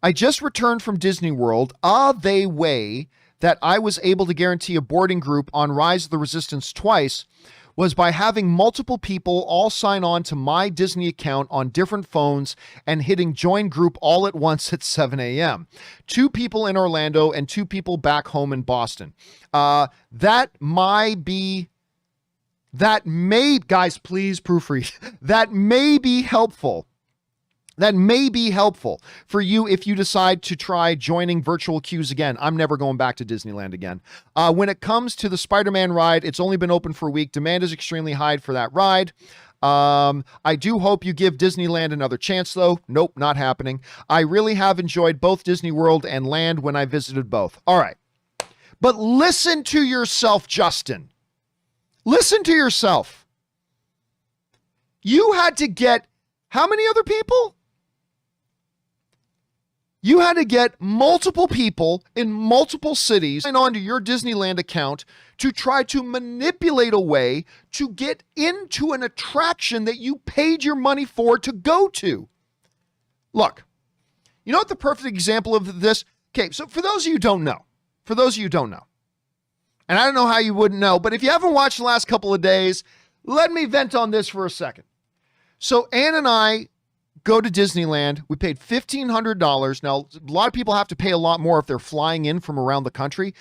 I just returned from Disney World. They way that I was able to guarantee a boarding group on Rise of the Resistance twice was by having multiple people all sign on to my Disney account on different phones and hitting join group all at once at 7 a.m. 2 people in Orlando and 2 people back home in Boston. That may, guys, please proofread. That may be helpful. That may be helpful for you if you decide to try joining virtual queues again. I'm never going back to Disneyland again. When it comes to the Spider-Man ride, it's only been open for a week. Demand is extremely high for that ride. I do hope you give Disneyland another chance, though. Nope, not happening. I really have enjoyed both Disney World and Land when I visited both. All right. But listen to yourself, Justin. Listen to yourself. You had to get how many other people? You had to get multiple people in multiple cities sign on to your Disneyland account to try to manipulate a way to get into an attraction that you paid your money for to go to. Look, you know what the perfect example of this? Okay, so for those of you who don't know, and I don't know how you wouldn't know, but if you haven't watched the last couple of days, let me vent on this for a second. So Ann and I go to Disneyland. We paid $1,500. Now, a lot of people have to pay a lot more if they're flying in from around the country.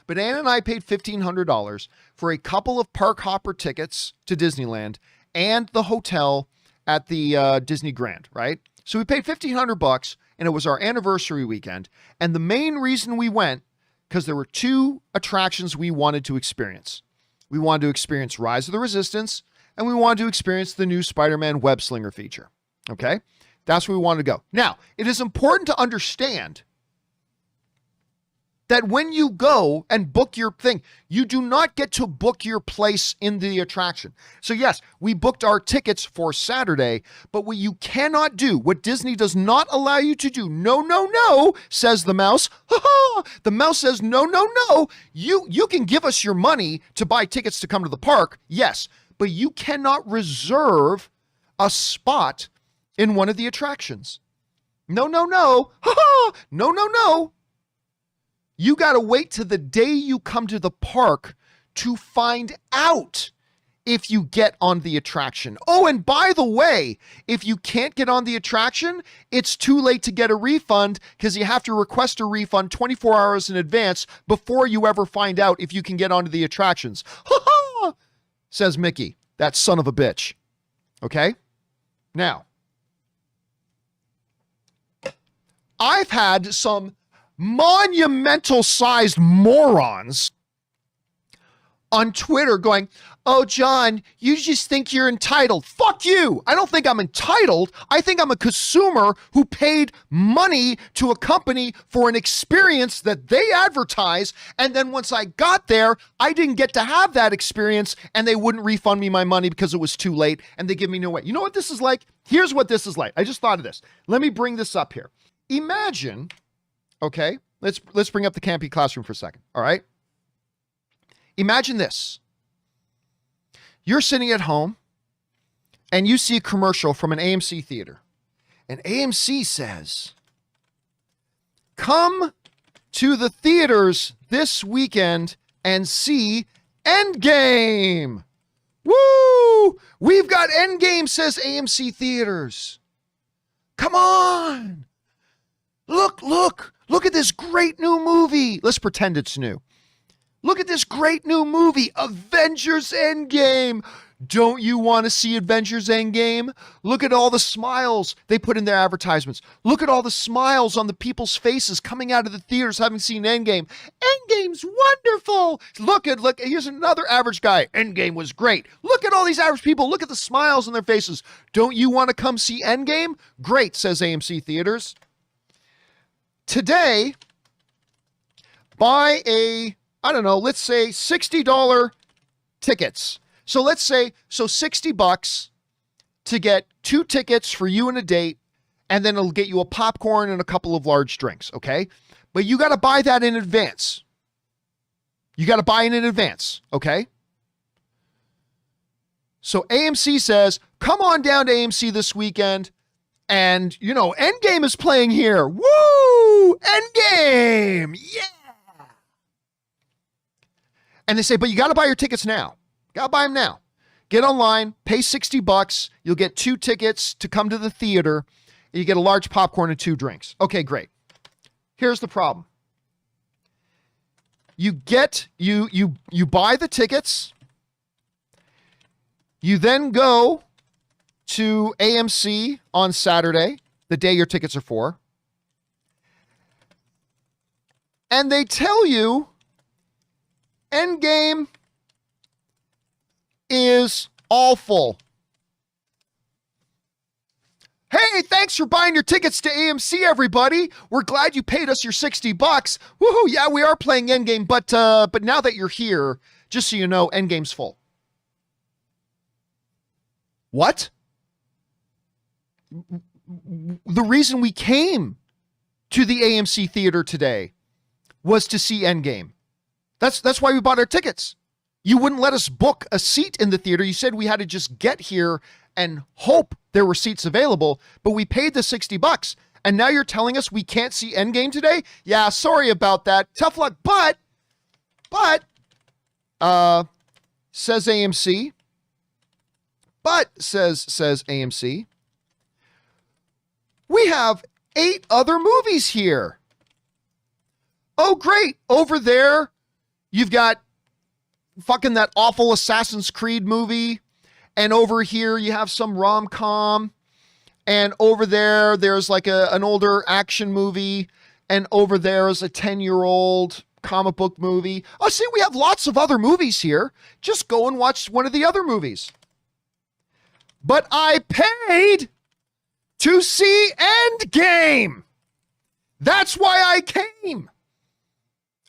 But Ann and I paid $1,500 for a couple of park hopper tickets to Disneyland and the hotel at the Disney Grand, right? So we paid $1,500 and it was our anniversary weekend. And the main reason we went, because there were 2 attractions we wanted to experience. We wanted to experience Rise of the Resistance and we wanted to experience the new Spider-Man Web Slinger feature. Okay? That's where we wanted to go. Now, it is important to understand that when you go and book your thing, you do not get to book your place in the attraction. So yes, we booked our tickets for Saturday, but what you cannot do, what Disney does not allow you to do, no, says the mouse. The mouse says, no. You can give us your money to buy tickets to come to the park, yes, but you cannot reserve a spot in one of the attractions. No. No. You got to wait to the day you come to the park to find out if you get on the attraction. Oh, and by the way, if you can't get on the attraction, it's too late to get a refund because you have to request a refund 24 hours in advance before you ever find out if you can get onto the attractions. Says Mickey, that son of a bitch. Okay? Now, I've had some monumental-sized morons on Twitter going, oh, John, you just think you're entitled. Fuck you. I don't think I'm entitled. I think I'm a consumer who paid money to a company for an experience that they advertise, and then once I got there, I didn't get to have that experience, and they wouldn't refund me my money because it was too late, and they give me no way. You know what this is like? Here's what this is like. I just thought of this. Let me bring this up here. Imagine, okay, let's bring up the Campea classroom for a second, all right? Imagine this. You're sitting at home and you see a commercial from an AMC theater. And AMC says, come to the theaters this weekend and see Endgame. Woo! We've got Endgame, says AMC Theaters. Come on. Look at this great new movie. Let's pretend it's new. Look at this great new movie, Avengers Endgame. Don't you want to see Avengers Endgame? Look at all the smiles they put in their advertisements. Look at all the smiles on the people's faces coming out of the theaters having seen Endgame. Endgame's wonderful. Look, here's another average guy. Endgame was great. Look at all these average people. Look at the smiles on their faces. Don't you want to come see Endgame? Great, says AMC Theaters. Today, buy let's say $60 tickets. So let's say, $60 to get 2 tickets for you and a date, and then it'll get you a popcorn and a couple of large drinks, okay? But you got to buy that in advance. Okay? So AMC says, come on down to AMC this weekend, and, Endgame is playing here. Woo! Endgame. Yeah. And they say, but you got to buy your tickets now. Got to buy them now. Get online, pay $60. You'll get 2 tickets to come to the theater. And you get a large popcorn and 2 drinks. Okay, great. Here's the problem. You buy the tickets. You then go to AMC on Saturday, the day your tickets are for. And they tell you Endgame is awful. Hey, thanks for buying your tickets to AMC, everybody. We're glad you paid us your $60. Woohoo, yeah, we are playing Endgame, but now that you're here, just so you know, Endgame's full. What? The reason we came to the AMC theater today was to see Endgame. That's why we bought our tickets. You wouldn't let us book a seat in the theater. You said we had to just get here and hope there were seats available, but we paid the $60. And now you're telling us we can't see Endgame today? Yeah, sorry about that. Tough luck. But, says AMC, says AMC, we have 8 other movies here. Oh, great. Over there, you've got fucking that awful Assassin's Creed movie. And over here, you have some rom-com. And over there, there's like an older action movie. And over there is a 10-year-old comic book movie. Oh, see, we have lots of other movies here. Just go and watch one of the other movies. But I paid to see Endgame. That's why I came.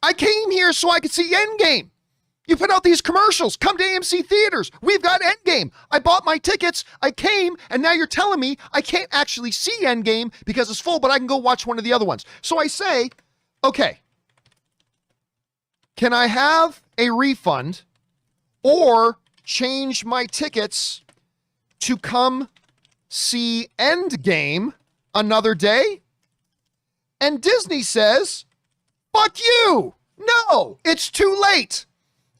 I came here so I could see Endgame. You put out these commercials. Come to AMC theaters. We've got Endgame. I bought my tickets. I came, and now you're telling me I can't actually see Endgame because it's full, but I can go watch one of the other ones. So I say, okay, can I have a refund or change my tickets to come see Endgame another day? And Disney says, fuck you. No, it's too late.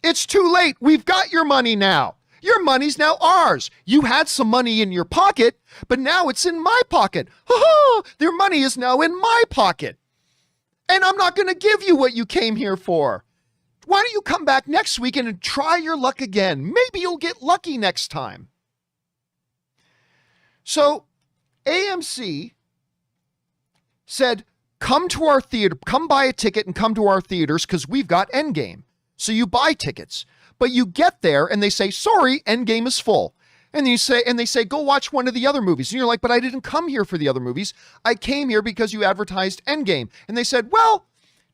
It's too late. We've got your money now. Your money's now ours. You had some money in your pocket, but now it's in my pocket. Your money is now in my pocket. And I'm not going to give you what you came here for. Why don't you come back next week and try your luck again? Maybe you'll get lucky next time. So AMC said, come to our theater, come buy a ticket and come to our theaters because we've got Endgame. So you buy tickets, but you get there and they say, sorry, Endgame is full. And they say, go watch one of the other movies. And you're like, but I didn't come here for the other movies. I came here because you advertised Endgame. And they said, well,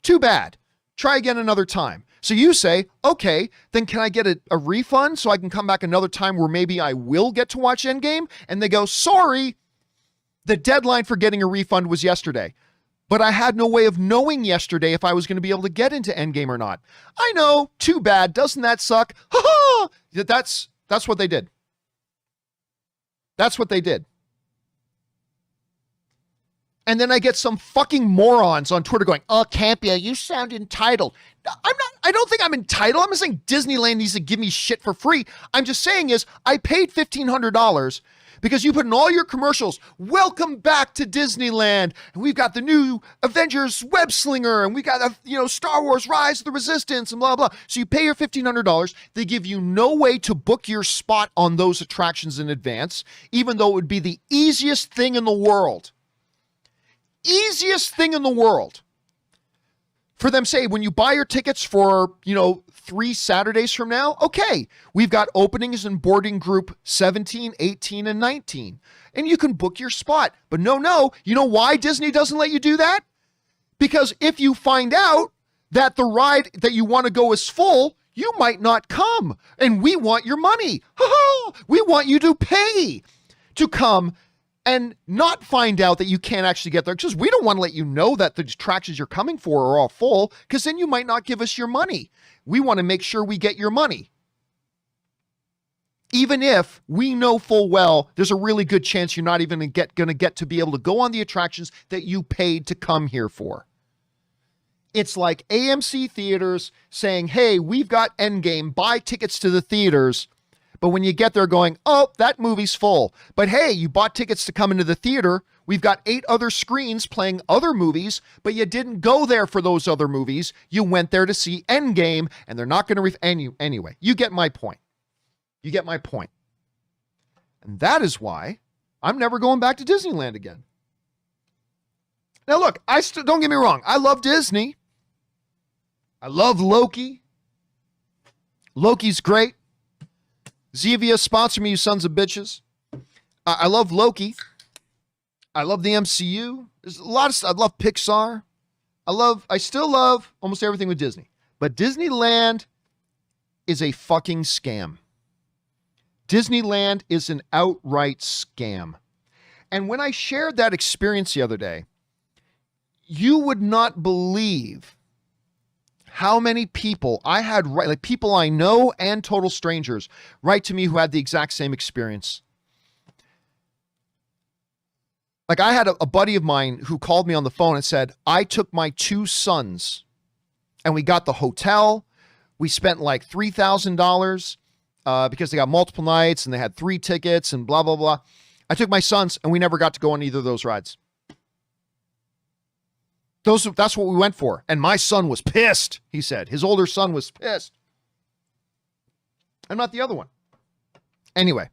too bad. Try again another time. So you say, okay, then can I get a refund so I can come back another time where maybe I will get to watch Endgame? And they go, sorry, the deadline for getting a refund was yesterday. But I had no way of knowing yesterday if I was going to be able to get into Endgame or not. I know, too bad. Doesn't that suck? Ha ha! That's what they did. That's what they did. And then I get some fucking morons on Twitter going, oh, Campea, you sound entitled. I don't think I'm entitled. I'm not saying Disneyland needs to give me shit for free. I'm just saying is I paid $1,500 because you put in all your commercials, welcome back to Disneyland. And we've got the new Avengers Web Slinger and we got, Star Wars Rise of the Resistance and blah, blah. So you pay your $1,500. They give you no way to book your spot on those attractions in advance, even though it would be the easiest thing in the world. Easiest thing in the world. For them say, when you buy your tickets for, 3 Saturdays from now, okay, we've got openings in boarding group 17, 18, and 19. And you can book your spot. But no, you know why Disney doesn't let you do that? Because if you find out that the ride that you want to go is full, you might not come. And we want your money. We want you to pay to come and not find out that you can't actually get there, because we don't want to let you know that the attractions you're coming for are all full, because then you might not give us your money. We want to make sure we get your money. Even if we know full well there's a really good chance you're not even going to get to be able to go on the attractions that you paid to come here for. It's like AMC theaters saying, hey, we've got Endgame, buy tickets to the theaters. But when you get there going, oh, that movie's full. But hey, you bought tickets to come into the theater. We've got 8 other screens playing other movies, but you didn't go there for those other movies. You went there to see Endgame, and they're not going to anyway. You get my point. You get my point. And that is why I'm never going back to Disneyland again. Now look, don't get me wrong. I love Disney. I love Loki. Loki's great. Zevia, sponsor me, you sons of bitches. I love Loki. I love the MCU. There's a lot of stuff. I love Pixar. I still love almost everything with Disney. But Disneyland is a fucking scam. Disneyland is an outright scam. And when I shared that experience the other day, you would not believe how many people I had, like people I know and total strangers, write to me who had the exact same experience. Like I had a buddy of mine who called me on the phone and said, I took my 2 sons and we got the hotel. We spent like $3,000 because they got multiple nights and they had 3 tickets and blah, blah, blah. I took my sons and we never got to go on either of those rides. That's what we went for. And my son was pissed, he said. His older son was pissed. I'm not the other one. Anyway,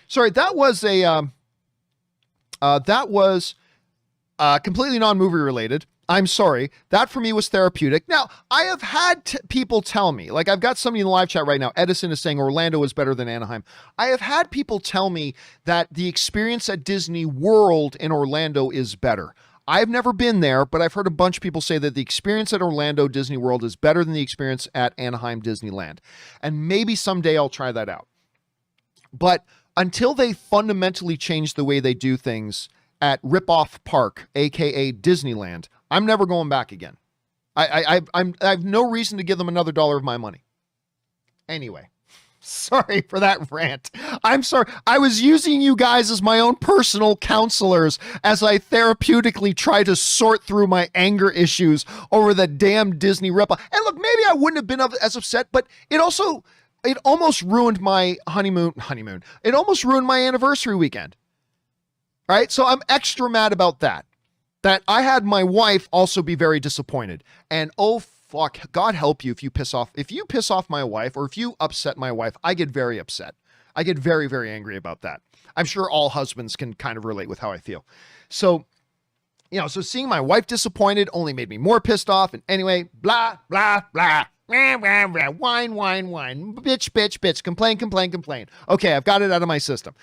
sorry, that was completely non-movie related. I'm sorry. That for me was therapeutic. Now, I have had people tell me, like I've got somebody in the live chat right now, Edison is saying Orlando is better than Anaheim. I have had people tell me that the experience at Disney World in Orlando is better. I've never been there, but I've heard a bunch of people say that the experience at Orlando Disney World is better than the experience at Anaheim Disneyland. And maybe someday I'll try that out. But until they fundamentally change the way they do things at Rip-Off Park, aka Disneyland, I'm never going back again. I have no reason to give them another dollar of my money. Anyway. Sorry for that rant. I'm sorry. I was using you guys as my own personal counselors as I therapeutically try to sort through my anger issues over the damn Disney rip-off. And look, maybe I wouldn't have been as upset, but it almost ruined my honeymoon. It almost ruined my anniversary weekend. All right. So I'm extra mad about that I had my wife also be very disappointed. And oh, fuck, God help you if you piss off my wife or if you upset my wife, I get very upset. I get very, very angry about that. I'm sure all husbands can kind of relate with how I feel. So, so seeing my wife disappointed only made me more pissed off. And anyway, blah, blah, blah. Whine, bitch, complain. Okay, I've got it out of my system.